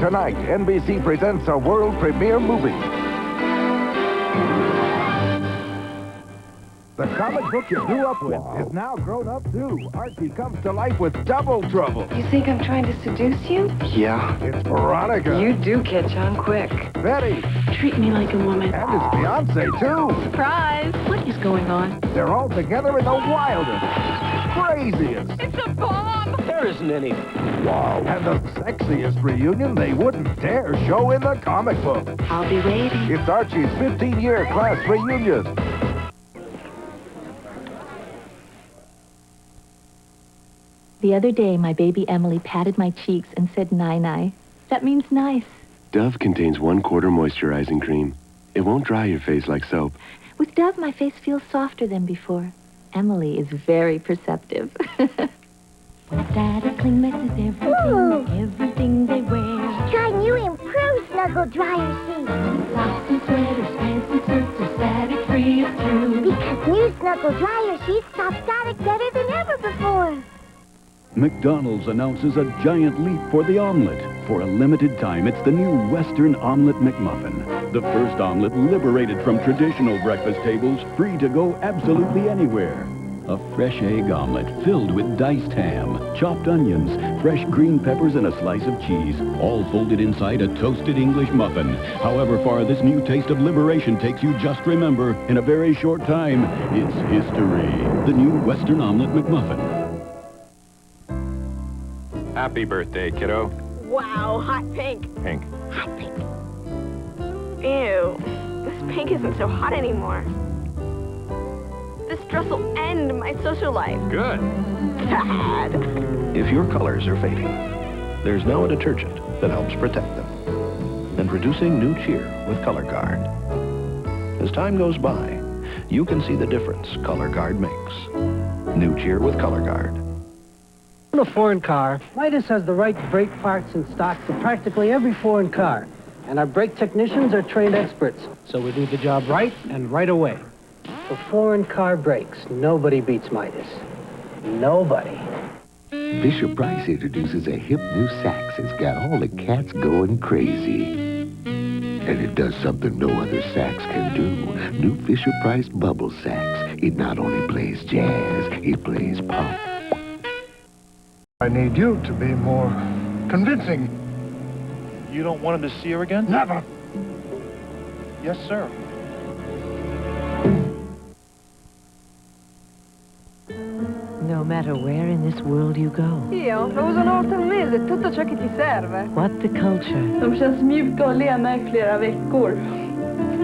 Tonight, NBC presents a world premiere movie. The comic book you grew up with is now grown up too. Archie comes to life with double trouble. You think I'm trying to seduce you? Yeah. It's Veronica. You do catch on quick. Betty. Treat me like a woman. And his fiancée, too. Surprise! What is going on? They're all together in the wildest, craziest. It's a bomb! There isn't any. Wow. And the sexiest reunion they wouldn't dare show in the comic book. I'll be waiting. It's Archie's 15-year class reunion. The other day, my baby Emily patted my cheeks and said, "Nai-nai." That means nice. Dove contains 1/4 moisturizing cream. It won't dry your face like soap. With Dove, my face feels softer than before. Emily is very perceptive. Daddy clean messes everything they wear. Try new improved Snuggle Dryer Sheets. Socks and sweaters, pants and suits are static-free of true. Because new Snuggle Dryer Sheets stop static better than ever before. McDonald's announces a giant leap for the omelet. For a limited time, it's the new Western Omelet McMuffin. The first omelet liberated from traditional breakfast tables, free to go absolutely anywhere. A fresh egg omelet filled with diced ham, chopped onions, fresh green peppers, and a slice of cheese, all folded inside a toasted English muffin. However far this new taste of liberation takes you, just remember, in a very short time, it's history. The new Western Omelet McMuffin. Happy birthday, kiddo. Wow, hot pink. Pink. Hot pink. Ew, this pink isn't so hot anymore. This dress will end my social life. Good. Dad. If your colors are fading, there's now a detergent that helps protect them. And reducing new cheer with Color Guard. As time goes by, you can see the difference Color Guard makes. New cheer with Color Guard. In a foreign car, Midas has the right brake parts in stock for practically every foreign car. And our brake technicians are trained experts, so we do the job right and right away. For foreign car brakes, nobody beats Midas. Nobody. Fisher-Price introduces a hip new sax that's got all the cats going crazy. And it does something no other sax can do. New Fisher-Price Bubble Sax. It not only plays jazz, it plays pop. I need you to be more convincing. You don't want him to see her again? Never. Yes, sir. No matter where in this world you go. Io lo uso una volta al mese, tutto ciò che ti serve. What the culture. De känns mjuka och lena i flera veckor.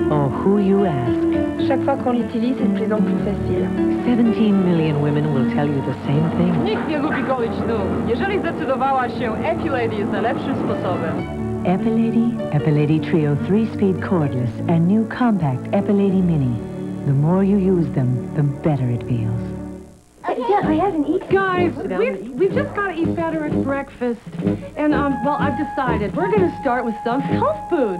Or who you ask. Chaque fois qu'on l'utilise, c'est de plus en plus facile. 17 million women will tell you the same thing. Nikt nie lubi golić nóg. Jeżeli zdecydowałaś się, Epilady jest najlepszym sposobem. Epilady Trio 3-speed cordless and new compact Epilady Mini. The more you use them, the better it feels. Yeah, I haven't eaten. Guys, we've just got to eat better at breakfast. And, well, I've decided we're going to start with some health food.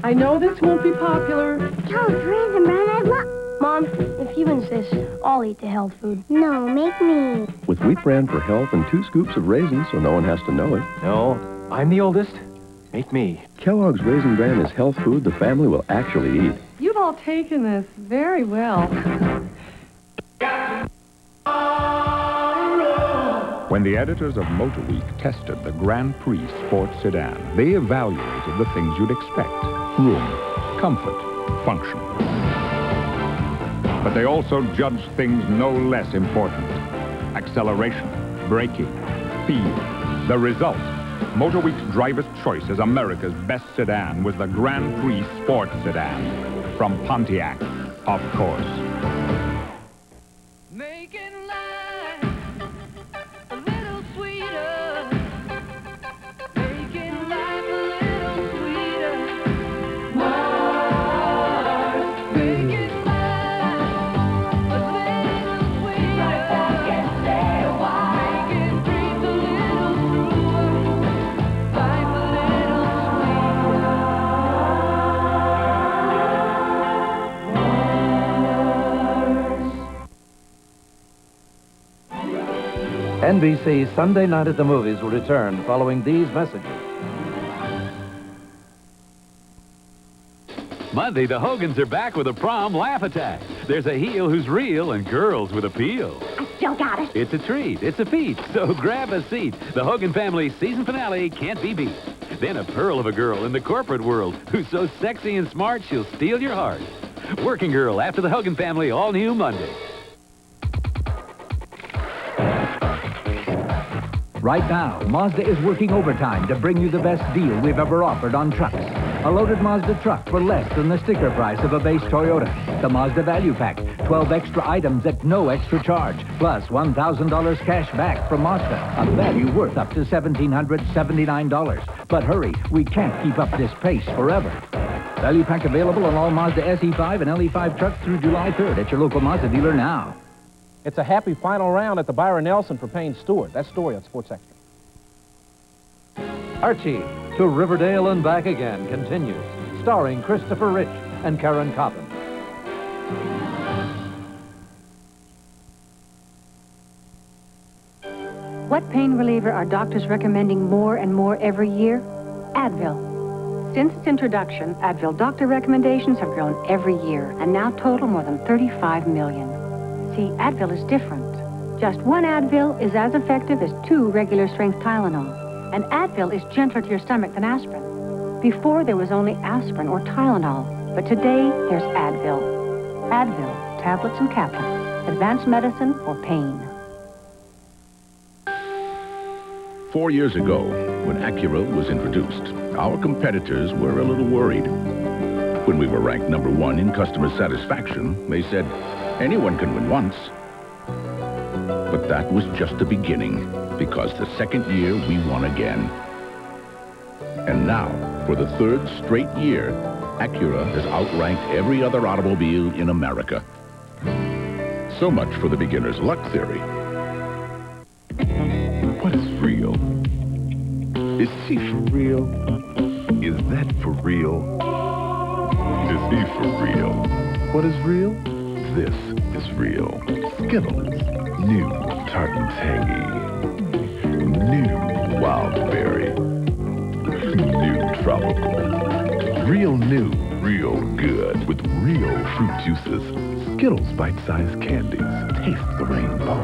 I know this won't be popular. Charles, Raisin Bran, I love... Mom, if you insist, I'll eat the health food. No, make me. With Wheat Bran for health and 2 scoops of raisins so no one has to know it. No, I'm the oldest. Make me. Kellogg's Raisin Bran is health food the family will actually eat. You've all taken this very well. When the editors of Motor Week tested the Grand Prix sports sedan, they evaluated the things you'd expect. Room, comfort, function. But they also judged things no less important. Acceleration, braking, speed. The result, Motor Week's driver's choice as America's best sedan was the Grand Prix sports sedan. From Pontiac, of course. NBC's Sunday Night at the Movies will return following these messages. Monday, the Hogans are back with a prom laugh attack. There's a heel who's real and girls with appeal. I still got it. It's a treat. It's a feat. So grab a seat. The Hogan family season finale can't be beat. Then a pearl of a girl in the corporate world who's so sexy and smart she'll steal your heart. Working Girl after the Hogan family, all new Monday. Right now, Mazda is working overtime to bring you the best deal we've ever offered on trucks. A loaded Mazda truck for less than the sticker price of a base Toyota. The Mazda Value Pack, 12 extra items at no extra charge, plus $1,000 cash back from Mazda, a value worth up to $1,779. But hurry, we can't keep up this pace forever. Value Pack available on all Mazda SE5 and LE5 trucks through July 3rd at your local Mazda dealer now. It's a happy final round at the Byron Nelson for Payne Stewart. That story on Sports Extra. Archie, to Riverdale and Back Again continues, starring Christopher Rich and Karen Coppin. What pain reliever are doctors recommending more and more every year? Advil. Since its introduction, Advil doctor recommendations have grown every year and now total more than 35 million. See, Advil is different. Just one Advil is as effective as 2 regular-strength Tylenol. And Advil is gentler to your stomach than aspirin. Before, there was only aspirin or Tylenol. But today, there's Advil. Advil, tablets and caplets. Advanced medicine for pain. 4 years ago, when Acura was introduced, our competitors were a little worried. When we were ranked #1 in customer satisfaction, they said, anyone can win once. But that was just the beginning, because the second year we won again. And now, for the 3rd straight year, Acura has outranked every other automobile in America. So much for the beginner's luck theory. What is real? Is she for real? Is that for real? Is he for real? What is real? This is real. Skittles. New tart and tangy. New wild berry. New tropical. Real new, real good with real fruit juices. Skittles bite-sized candies. Taste the rainbow.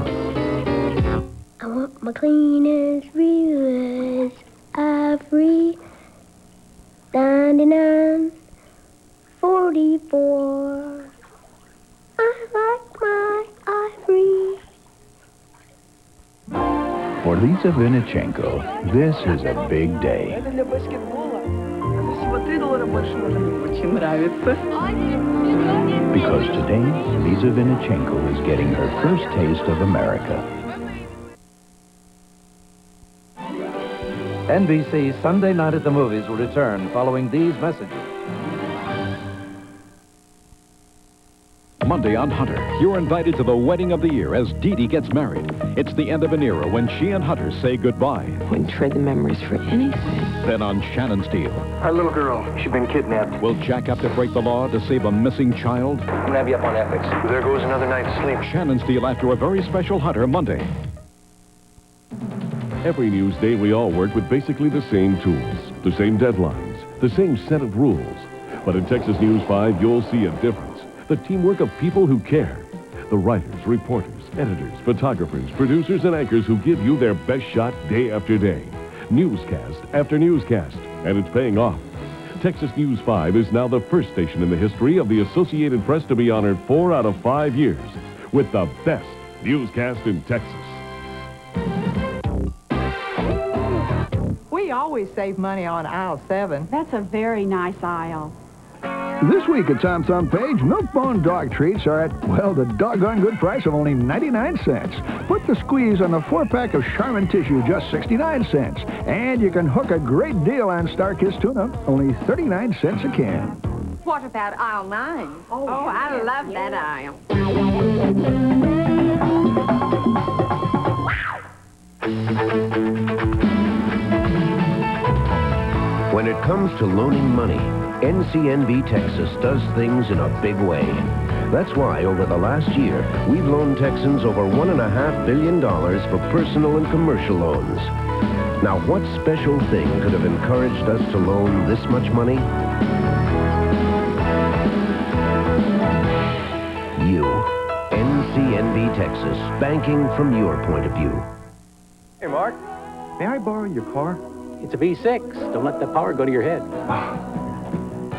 I want my clean as real as ivory. 99, 44. I like my ivory. For Lisa Vinichenko, this is a big day. Because today, Lisa Vinichenko is getting her first taste of America. NBC's Sunday Night at the Movies will return following these messages. Monday on Hunter, you're invited to the wedding of the year as Dee Dee gets married. It's the end of an era when she and Hunter say goodbye. Wouldn't trade the memories for anything. Then on Shannon Steele. Our little girl, she's been kidnapped. Will Jack have to break the law to save a missing child? I'm gonna have you up on ethics. There goes another night's sleep. Shannon Steele after a very special Hunter Monday. Every news day, we all work with basically the same tools, the same deadlines, the same set of rules. But in Texas News 5, you'll see a difference. The teamwork of people who care. The writers, reporters, editors, photographers, producers, and anchors who give you their best shot day after day. Newscast after newscast. And it's paying off. Texas News 5 is now the first station in the history of the Associated Press to be honored 4 out of 5 years with the best newscast in Texas. We always save money on aisle 7. That's a very nice aisle. This week at Tom's Front Page, Milk-Bone dog treats are at, well, the doggone good price of only 99 cents. Put the squeeze on the 4-pack of Charmin tissue, just 69 cents. And you can hook a great deal on Starkist tuna, only 39 cents a can. What about aisle 9? Oh, I love that aisle. When it comes to loaning money, NCNB Texas does things in a big way. That's why over the last year, we've loaned Texans over $1.5 billion for personal and commercial loans. Now, what special thing could have encouraged us to loan this much money? You. NCNB Texas, banking from your point of view. Hey, Mark, may I borrow your car? It's a V6. Don't let the power go to your head.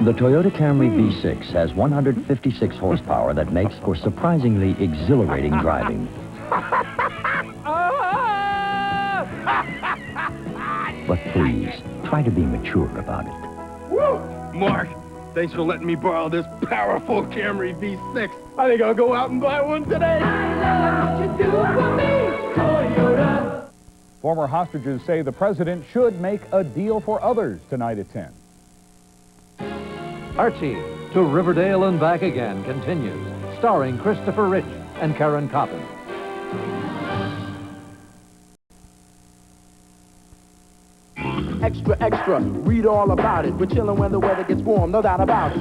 The Toyota Camry V6 has 156 horsepower that makes for surprisingly exhilarating driving. But please, try to be mature about it. Woo! Mark, thanks for letting me borrow this powerful Camry V6. I think I'll go out and buy one today. I love what you do for me, Toyota. Former hostages say the president should make a deal for others tonight at 10. Archie, to Riverdale and Back Again continues, starring Christopher Rich and Karen Coppin. Extra, extra, read all about it. We're chilling when the weather gets warm, no doubt about it.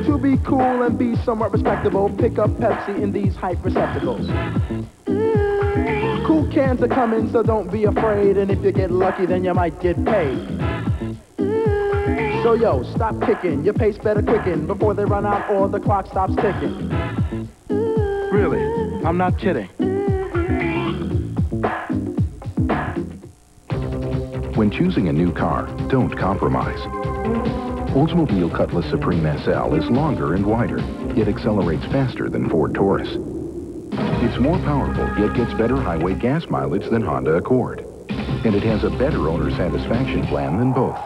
To be cool and be somewhat respectable, pick up Pepsi in these hype receptacles. Cool cans are coming, so don't be afraid. And if you get lucky, then you might get paid. So yo, stop kicking, your pace better quicken before they run out or the clock stops ticking. Really, I'm not kidding. When choosing a new car, don't compromise. Oldsmobile Cutlass Supreme SL is longer and wider, yet accelerates faster than Ford Taurus. It's more powerful, yet gets better highway gas mileage than Honda Accord. And it has a better owner satisfaction plan than both.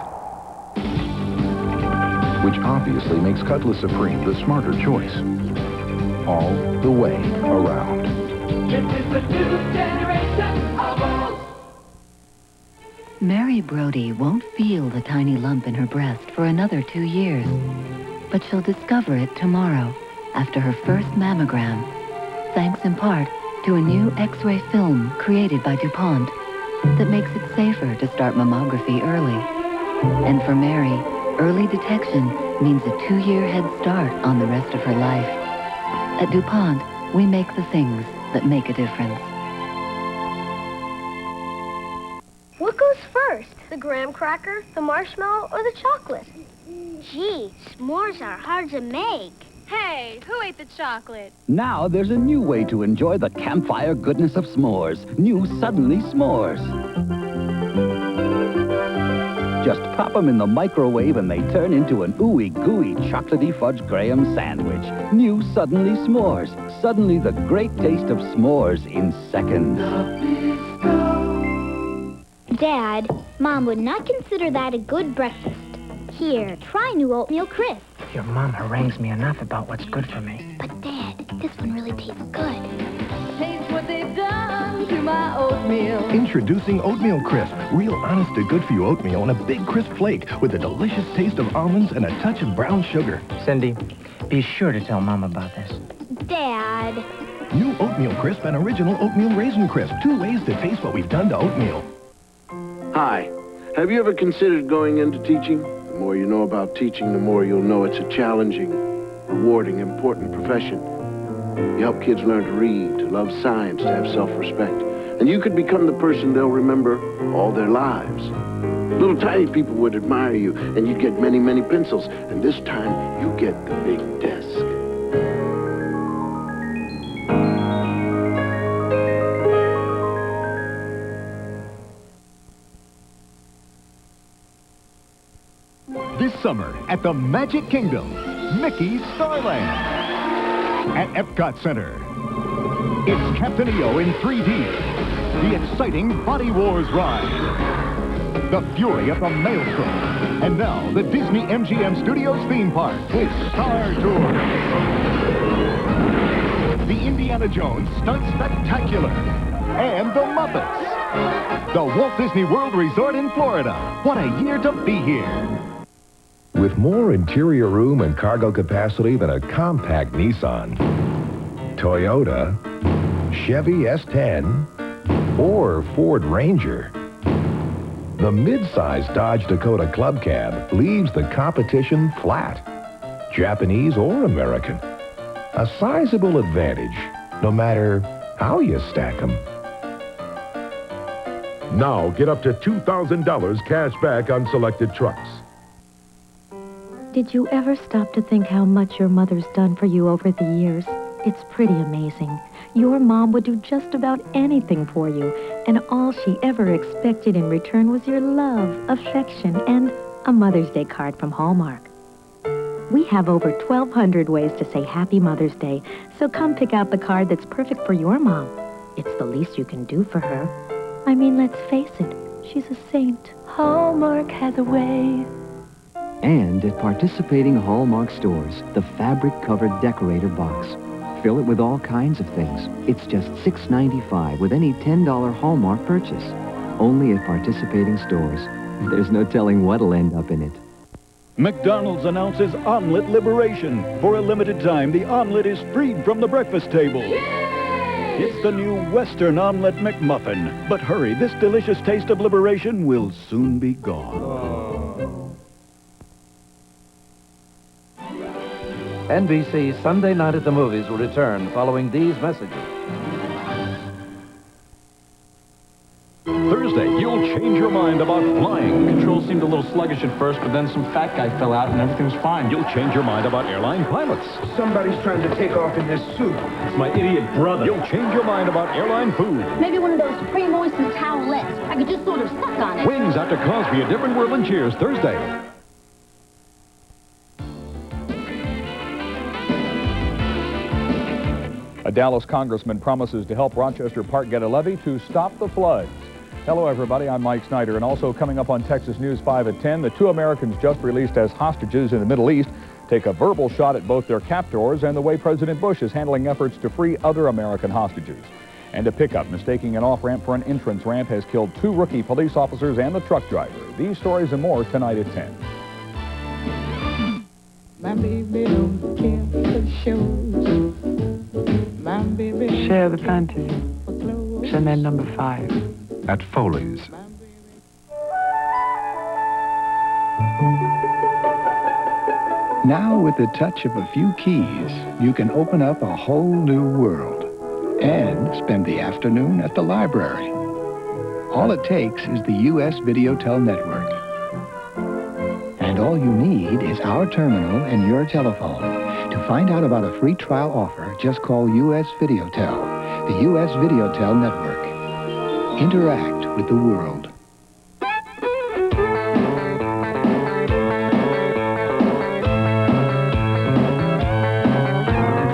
Which obviously makes Cutlass Supreme the smarter choice. All the way around. This is the new generation of Olds. Mary Brody won't feel the tiny lump in her breast for another 2 years. But she'll discover it tomorrow after her first mammogram, thanks in part to a new X-ray film created by DuPont that makes it safer to start mammography early. And for Mary, early detection means a 2-year head start on the rest of her life. At DuPont, we make the things that make a difference. What goes first? The graham cracker, the marshmallow, or the chocolate? Gee, s'mores are hard to make. Hey, who ate the chocolate? Now there's a new way to enjoy the campfire goodness of s'mores. New Suddenly S'mores. Just pop them in the microwave and they turn into an ooey gooey chocolatey fudge graham sandwich. New Suddenly S'mores. Suddenly the great taste of s'mores in seconds. Dad, Mom would not consider that a good breakfast. Here, try new oatmeal crisp. Your mom harangues me enough about what's good for me. But Dad, this one really tastes good. Taste what they've done to my oatmeal. Introducing Oatmeal Crisp. Real honest to good-for-you oatmeal on a big crisp flake with a delicious taste of almonds and a touch of brown sugar. Cindy, be sure to tell Mom about this. Dad. New Oatmeal Crisp and original Oatmeal Raisin Crisp. 2 ways to taste what we've done to oatmeal. Hi. Have you ever considered going into teaching? The more you know about teaching, the more you'll know it's a challenging, rewarding, important profession. You help kids learn to read, to love science, to have self-respect. And you could become the person they'll remember all their lives. Little tiny people would admire you, and you'd get many, many pencils. And this time, you get the big desk. This summer at the Magic Kingdom, Mickey's Starland. At Epcot Center, it's Captain EO in 3D, the exciting Body Wars ride, the fury of the Maelstrom, and now the Disney MGM Studios theme park with Star Tours. The Indiana Jones Stunt Spectacular, and the Muppets. The Walt Disney World Resort in Florida. What a year to be here. With more interior room and cargo capacity than a compact Nissan, Toyota, Chevy S10, or Ford Ranger, the mid-size Dodge Dakota Club Cab leaves the competition flat. Japanese or American. A sizable advantage, no matter how you stack them. Now get up to $2,000 cash back on selected trucks. Did you ever stop to think how much your mother's done for you over the years? It's pretty amazing. Your mom would do just about anything for you, and all she ever expected in return was your love, affection, and a Mother's Day card from Hallmark. We have over 1,200 ways to say Happy Mother's Day, so come pick out the card that's perfect for your mom. It's the least you can do for her. I mean, let's face it, she's a saint. Hallmark has a way. And at participating Hallmark stores, the fabric-covered decorator box. Fill it with all kinds of things. It's just $6.95 with any $10 Hallmark purchase. Only at participating stores. There's no telling what'll end up in it. McDonald's announces Omelet Liberation. For a limited time, the omelet is freed from the breakfast table. Yay! It's the new Western Omelet McMuffin. But hurry, this delicious taste of liberation will soon be gone. NBC's Sunday Night at the Movies will return following these messages. Thursday, you'll change your mind about flying. Controls seemed a little sluggish at first, but then some fat guy fell out and everything was fine. You'll change your mind about airline pilots. Somebody's trying to take off in this suit. It's my idiot brother. You'll change your mind about airline food. Maybe one of those Supreme Moisten towelettes. I could just sort of suck on it. Wings After Cosby, A Different World, and Cheers, Thursday. A Dallas congressman promises to help Rochester Park get a levee to stop the floods. Hello, everybody. I'm Mike Snyder. And also coming up on Texas News 5 at 10, the two Americans just released as hostages in the Middle East take a verbal shot at both their captors and the way President Bush is handling efforts to free other American hostages. And a pickup mistaking an off-ramp for an entrance ramp has killed 2 rookie police officers and the truck driver. These stories and more tonight at 10. My baby don't care for shows. My baby Share the fantasy. Chanel number 5. At Foley's. Now, with the touch of a few keys, you can open up a whole new world and spend the afternoon at the library. All it takes is the U.S. Videotel network. And all you need is our terminal and your telephone. To find out about a free trial offer, just call U.S. Videotel, the U.S. Videotel network. Interact with the world.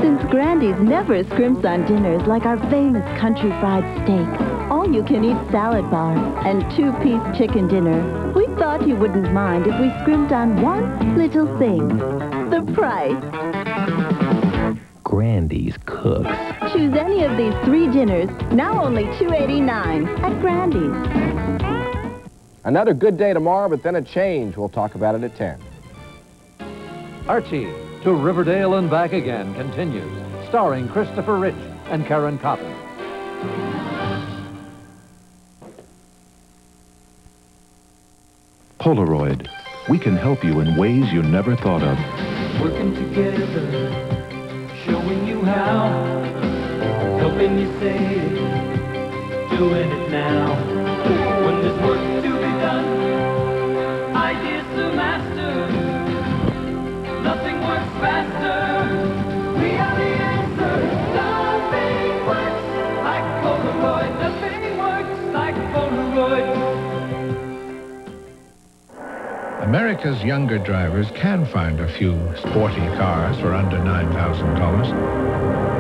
Since Grandy's never scrimps on dinners like our famous country fried steak, all-you-can-eat salad bar, and 2-piece chicken dinner, we thought you wouldn't mind if we scrimped on one little thing: the price. Grandy's cooks. Choose any of these 3 dinners, now only $2.89 at Grandy's. Another good day tomorrow, but then a change. We'll talk about it at 10. Archie, To Riverdale and Back Again continues, starring Christopher Rich and Karen Coppin. Polaroid. We can help you in ways you never thought of. Working together, showing you how, helping you save, doing it now. When there's work to be done, ideas to master, nothing works faster. We are the answer. Nothing works like Polaroid. Nothing works like Polaroid. America's younger drivers can find a few sporty cars for under $9,000.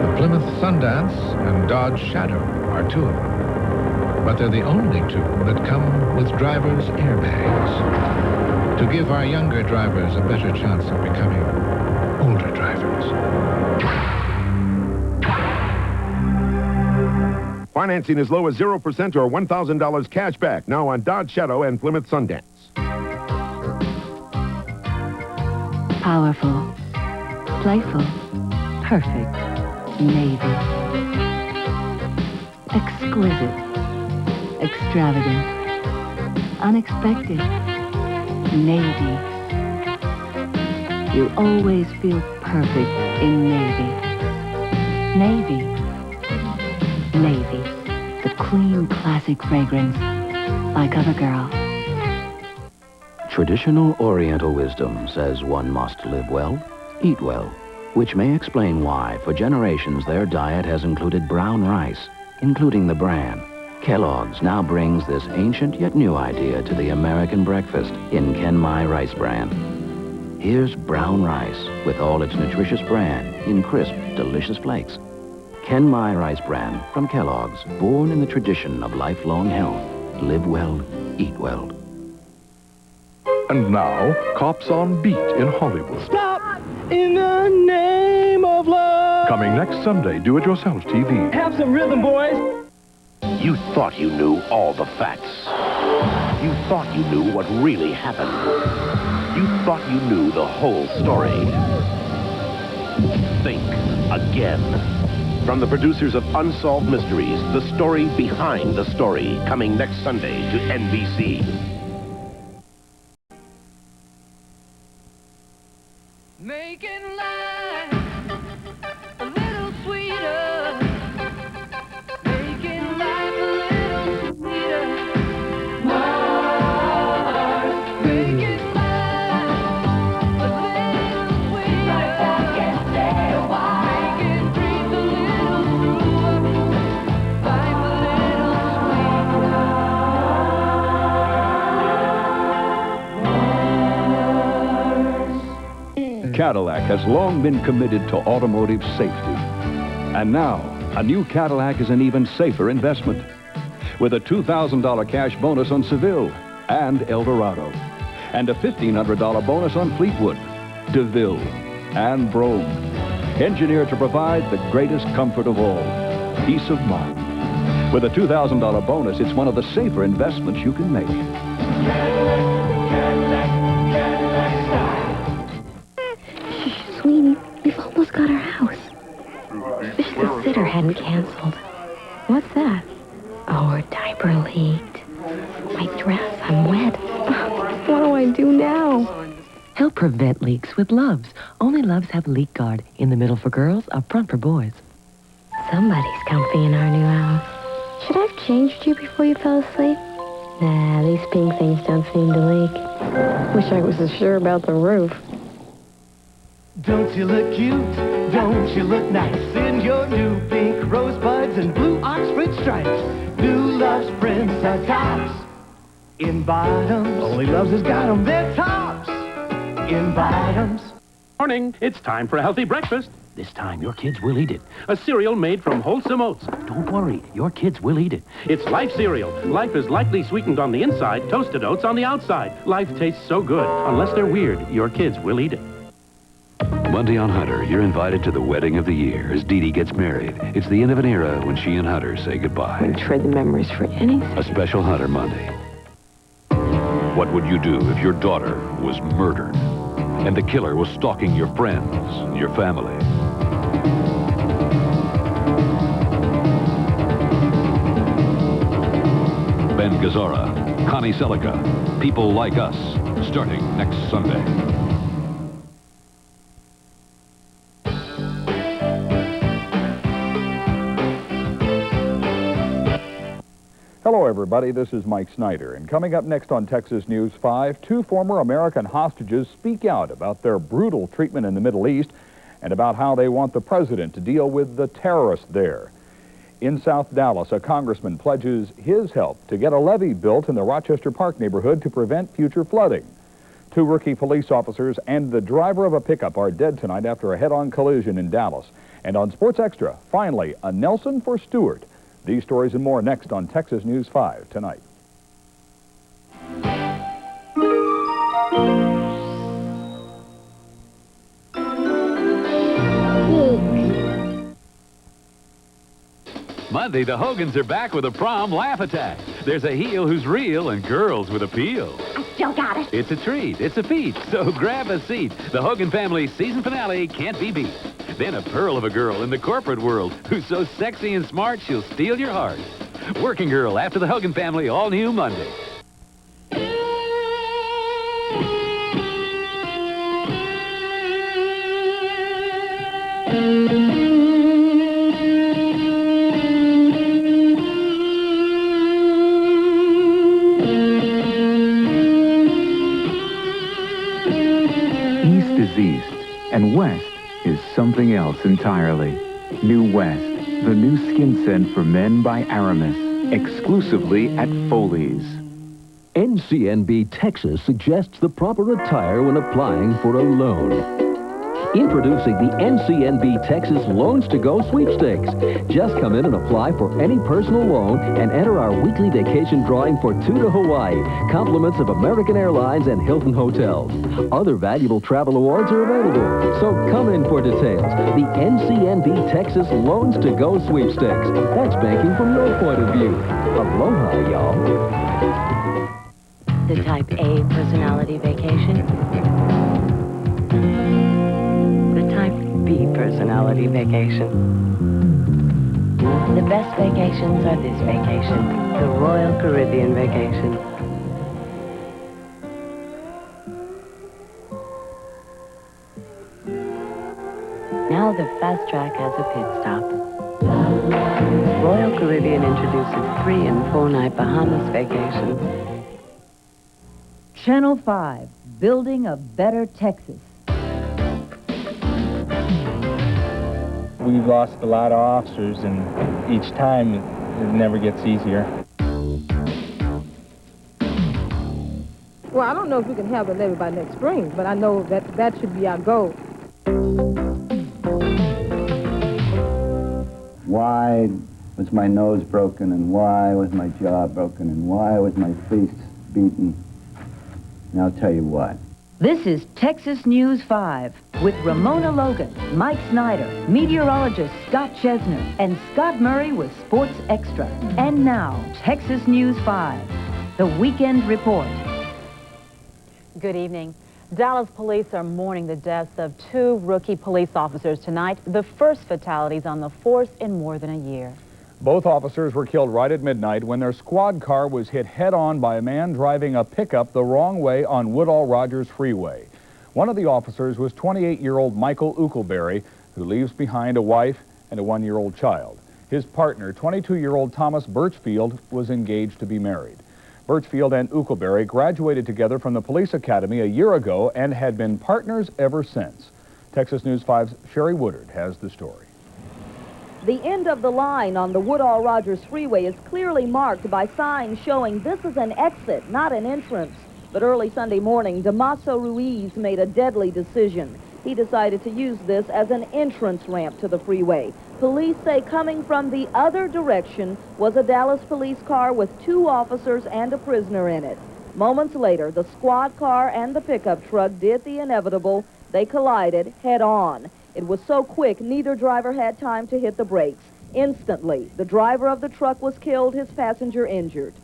The Plymouth Sundance and Dodge Shadow are 2 of them. But they're the only 2 that come with driver's airbags. To give our younger drivers a better chance of becoming older drivers. Financing as low as 0% or $1,000 cash back. Now on Dodge Shadow and Plymouth Sundance. Powerful, playful, perfect, Navy. Exquisite, extravagant, unexpected, Navy. you always feel perfect in navy. Navy. Navy. The clean, classic fragrance. By CoverGirl. Traditional Oriental wisdom says one must live well, eat well, which may explain why, for generations, their diet has included brown rice, including the bran. Kellogg's now brings this ancient yet new idea to the American breakfast in Kenmai Rice Bran. Here's brown rice with all its nutritious bran in crisp, delicious flakes. Kenmai Rice Bran from Kellogg's, born in the tradition of lifelong health. Live well, eat well. And now, Cops on Beat in Hollywood. Stop in the name of love. Coming next Sunday, Do-It-Yourself TV. Have some rhythm, boys. You thought you knew all the facts. You thought you knew what really happened. You thought you knew the whole story. Think again. From the producers of Unsolved Mysteries, the story behind the story, coming next Sunday to NBC. Making life a little sweeter. Making life a little sweeter. Mars. Making life a little sweeter. Right back and stay a while. Making dreams a little truer. Life a little sweeter. Cadillac has long been committed to automotive safety. And now, a new Cadillac is an even safer investment. With a $2,000 cash bonus on Seville and Eldorado. And a $1,500 bonus on Fleetwood, DeVille, and Brome. Engineered to provide the greatest comfort of all, peace of mind. With a $2,000 bonus, it's one of the safer investments you can make. Sweetie, we've almost got our house. Wish the sitter hadn't canceled. What's that? Oh, her diaper leaked. My dress, I'm wet. What do I do now? Help prevent leaks with Loves. Only Loves have Leak Guard. In the middle for girls, up front for boys. Somebody's comfy in our new house. Should I have changed you before you fell asleep? Nah, these pink things don't seem to leak. Wish I was as sure about the roof. Don't you look cute? Don't you look nice in your new pink rosebuds and blue Oxford stripes? New Love's prints are tops in bottoms. Only Love's has got them. They're tops in bottoms. Morning. It's time for a healthy breakfast. This time, your kids will eat it. A cereal made from wholesome oats. Don't worry, your kids will eat it. It's Life cereal. Life is lightly sweetened on the inside, toasted oats on the outside. Life tastes so good. Unless they're weird, your kids will eat it. Monday on Hunter, you're invited to the wedding of the year as Dee Dee gets married. It's the end of an era when she and Hunter say goodbye. I'd trade the memories for anything. A special Hunter Monday. What would you do if your daughter was murdered and the killer was stalking your friends and your family? Ben Gazzara, Connie Selica, People Like Us, starting next Sunday. Hello, everybody. This is Mike Snyder. And coming up next on Texas News 5, two former American hostages speak out about their brutal treatment in the Middle East and about how they want the president to deal with the terrorists there. In South Dallas, a congressman pledges his help to get a levee built in the Rochester Park neighborhood to prevent future flooding. Two rookie police officers and the driver of a pickup are dead tonight after a head-on collision in Dallas. And on Sports Extra, finally, a Nelson for Stewart. These stories and more next on Texas News 5 tonight. Monday, the Hogans are back with a prom laugh attack. There's a heel who's real and girls with appeal. I still got it. It's a treat. It's a feat. So grab a seat. The Hogan family season finale can't be beat. Then a pearl of a girl in the corporate world who's so sexy and smart she'll steal your heart. Working Girl after the Hogan family, all new Monday. East is East, and West is something else entirely. New West, the new skin scent for men by Aramis, exclusively at Foley's. NCNB Texas suggests the proper attire when applying for a loan. Introducing the NCNB Texas Loans to Go sweepstakes. Just come in and apply for any personal loan and enter our weekly vacation drawing for 2 to Hawaii, compliments of American Airlines and Hilton Hotels. Other valuable travel awards are available, so come in for details. The NCNB Texas Loans to Go sweepstakes. That's banking from your point of view. Aloha, y'all. The Type A personality vacation. The Type B personality vacation. The best vacations are this vacation, the Royal Caribbean vacation. Now the Fast Track has a pit stop. Royal Caribbean introduces 3- and 4-night Bahamas vacations. Channel 5, building a better Texas. We've lost a lot of officers, and each time it never gets easier. Well, I don't know if we can have a levy by next spring, but I know that should be our goal. Why was my nose broken, and why was my jaw broken, and why was my face beaten? And I'll tell you what. This is Texas News 5 with Ramona Logan, Mike Snyder, meteorologist Scott Chesner, and Scott Murray with Sports Extra. And now, Texas News 5, the Weekend Report. Good evening. Dallas police are mourning the deaths of 2 rookie police officers tonight, the first fatalities on the force in more than a year. Both officers were killed right at midnight when their squad car was hit head-on by a man driving a pickup the wrong way on Woodall-Rogers Freeway. One of the officers was 28-year-old Michael Uckelberry, who leaves behind a wife and a 1-year-old child. His partner, 22-year-old Thomas Birchfield, was engaged to be married. Birchfield and Uckelberry graduated together from the police academy a year ago and had been partners ever since. Texas News 5's Sherry Woodard has the story. The end of the line on the Woodall-Rogers Freeway is clearly marked by signs showing this is an exit, not an entrance. But early Sunday morning, Damaso Ruiz made a deadly decision. He decided to use this as an entrance ramp to the freeway. Police say coming from the other direction was a Dallas police car with 2 officers and a prisoner in it. Moments later, the squad car and the pickup truck did the inevitable. They collided head-on. It was so quick, neither driver had time to hit the brakes. Instantly, the driver of the truck was killed, his passenger injured.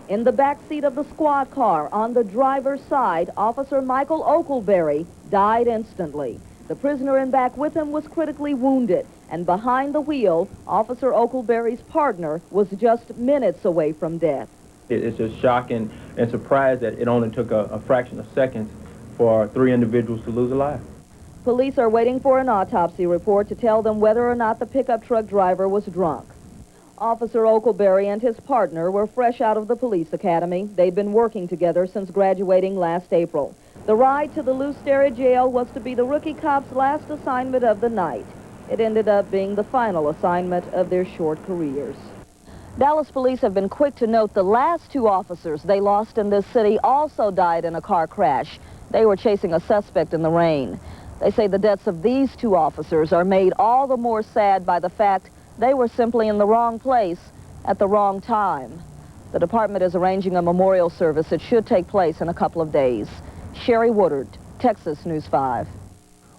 In the back seat of the squad car, on the driver's side, Officer Michael Uckelberry died instantly. The prisoner in back with him was critically wounded, and behind the wheel, Officer Uckelberry's partner was just minutes away from death. It's just shocking and surprised that it only took a fraction of seconds for 3 individuals to lose a life. Police are waiting for an autopsy report to tell them whether or not the pickup truck driver was drunk. Officer Uckelberry and his partner were fresh out of the police academy. They'd been working together since graduating last April. The ride to the Lew Sterry jail was to be the rookie cop's last assignment of the night. It ended up being the final assignment of their short careers. Dallas police have been quick to note the last 2 officers they lost in this city also died in a car crash. They were chasing a suspect in the rain. They say the deaths of these 2 officers are made all the more sad by the fact they were simply in the wrong place at the wrong time. The department is arranging a memorial service that should take place in a couple of days. Sherry Woodard, Texas News 5.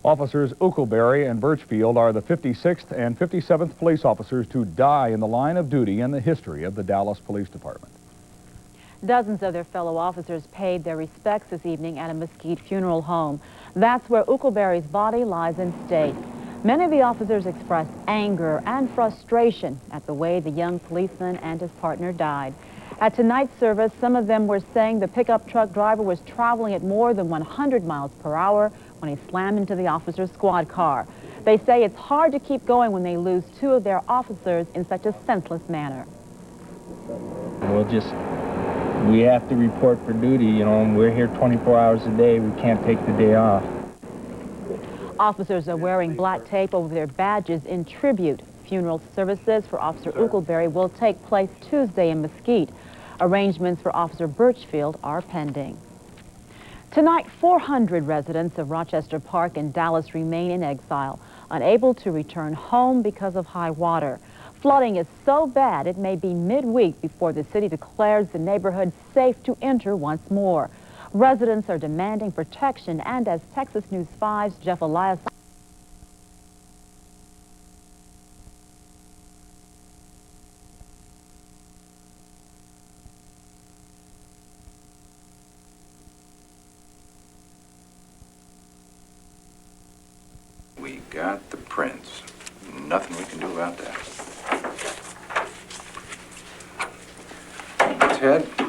Officers Uckelberry and Birchfield are the 56th and 57th police officers to die in the line of duty in the history of the Dallas Police Department. Dozens of their fellow officers paid their respects this evening at a Mesquite funeral home. That's where Uckelberry's body lies in state. Many of the officers expressed anger and frustration at the way the young policeman and his partner died. At tonight's service, some of them were saying the pickup truck driver was traveling at more than 100 miles per hour when he slammed into the officer's squad car. They say it's hard to keep going when they lose two of their officers in such a senseless manner. We have to report for duty, you know, and we're here 24 hours a day. We can't take the day off. Officers are wearing black tape over their badges in tribute. Funeral services for Officer Uckelberry will take place Tuesday in Mesquite. Arrangements for Officer Birchfield are pending. Tonight, 400 residents of Rochester Park in Dallas remain in exile, unable to return home because of high water. Flooding is so bad it may be midweek before the city declares the neighborhood safe to enter once more. Residents are demanding protection, and as Texas News 5's Jeff Elias We got the prints. Nothing we can do about that. Ted?